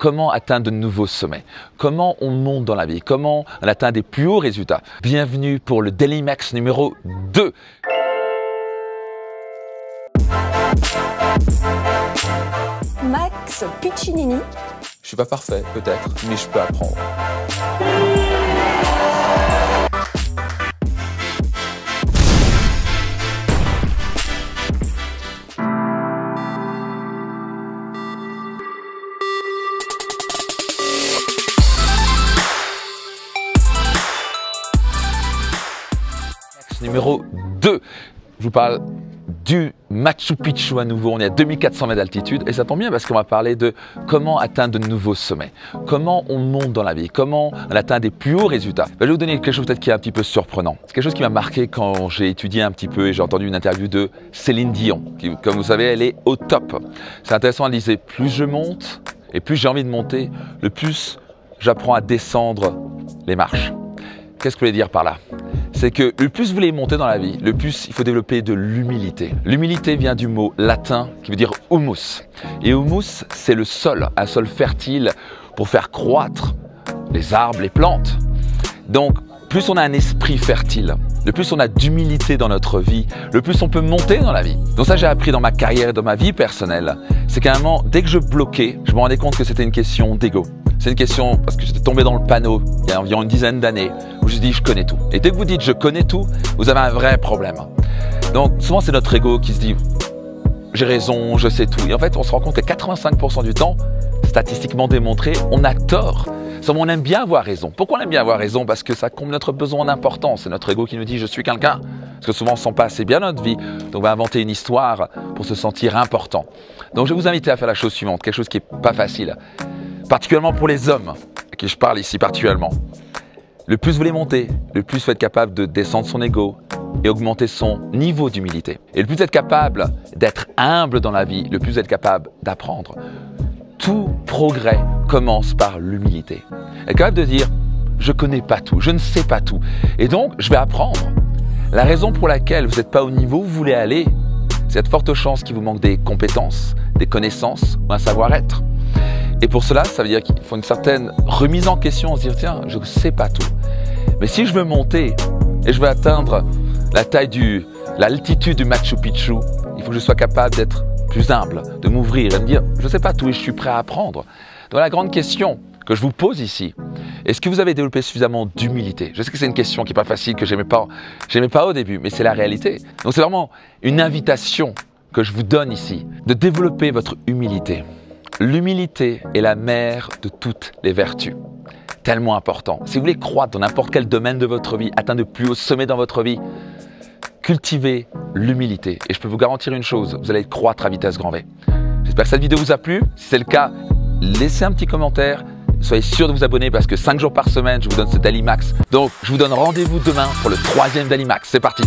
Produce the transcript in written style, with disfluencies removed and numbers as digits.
comment atteindre de nouveaux sommets, comment on monte dans la vie, comment on atteint des plus hauts résultats. Bienvenue pour le Daily Max numéro 2. Max Piccinini. Je suis pas parfait, peut-être, mais je peux apprendre. Numéro 2, je vous parle du Machu Picchu à nouveau. On est à 2400 mètres d'altitude et ça tombe bien parce qu'on va parler de comment atteindre de nouveaux sommets, comment on monte dans la vie, comment on atteint des plus hauts résultats. Je vais vous donner quelque chose peut-être qui est un petit peu surprenant. C'est quelque chose qui m'a marqué quand j'ai étudié un petit peu et j'ai entendu une interview de Céline Dion, qui, comme vous savez, elle est au top. C'est intéressant, elle disait, plus je monte et plus j'ai envie de monter, le plus j'apprends à descendre les marches. Qu'est-ce que je voulais dire par là? C'est que le plus vous voulez monter dans la vie, le plus il faut développer de l'humilité. L'humilité vient du mot latin qui veut dire humus. Et humus, c'est le sol, un sol fertile pour faire croître les arbres, les plantes. Donc, plus on a un esprit fertile, le plus on a d'humilité dans notre vie, le plus on peut monter dans la vie. Donc ça, j'ai appris dans ma carrière et dans ma vie personnelle. C'est qu'à un moment, dès que je bloquais, je me rendais compte que c'était une question d'ego. C'est une question parce que j'étais tombé dans le panneau il y a environ une dizaine d'années où je me suis dit je connais tout. Et dès que vous dites je connais tout, vous avez un vrai problème. Donc souvent c'est notre ego qui se dit j'ai raison, je sais tout. Et en fait on se rend compte que 85% du temps, statistiquement démontré, on a tort. On aime bien avoir raison. Pourquoi on aime bien avoir raison? Parce que ça comble notre besoin d'importance. C'est notre ego qui nous dit je suis quelqu'un. Parce que souvent on ne sent pas assez bien notre vie. Donc on va inventer une histoire pour se sentir important. Donc je vais vous inviter à faire la chose suivante, quelque chose qui n'est pas facile. Particulièrement pour les hommes, à qui je parle ici particulièrement. Le plus vous voulez monter, le plus vous êtes capable de descendre son ego et augmenter son niveau d'humilité. Et le plus vous êtes capable d'être humble dans la vie, le plus vous êtes capable d'apprendre. Tout progrès commence par l'humilité. Être capable de dire « je ne connais pas tout, je ne sais pas tout, et donc je vais apprendre ». La raison pour laquelle vous n'êtes pas au niveau où vous voulez aller, c'est cette forte chance qu'il vous manque des compétences, des connaissances ou un savoir-être. Et pour cela, ça veut dire qu'il faut une certaine remise en question, se dire tiens, je ne sais pas tout. Mais si je veux monter et je veux atteindre l'altitude du Machu Picchu, il faut que je sois capable d'être plus humble, de m'ouvrir et de me dire je ne sais pas tout et je suis prêt à apprendre. Donc la grande question que je vous pose ici, est-ce que vous avez développé suffisamment d'humilité? Je sais que c'est une question qui n'est pas facile, que je n'aimais pas au début, mais c'est la réalité. Donc c'est vraiment une invitation que je vous donne ici, de développer votre humilité. L'humilité est la mère de toutes les vertus. Tellement important. Si vous voulez croître dans n'importe quel domaine de votre vie, atteindre de plus hauts sommets dans votre vie, cultivez l'humilité. Et je peux vous garantir une chose, vous allez croître à vitesse grand V. J'espère que cette vidéo vous a plu. Si c'est le cas, laissez un petit commentaire. Soyez sûr de vous abonner parce que 5 jours par semaine, je vous donne ce Daily Max. Donc, je vous donne rendez-vous demain pour le 3e Daily Max. C'est parti!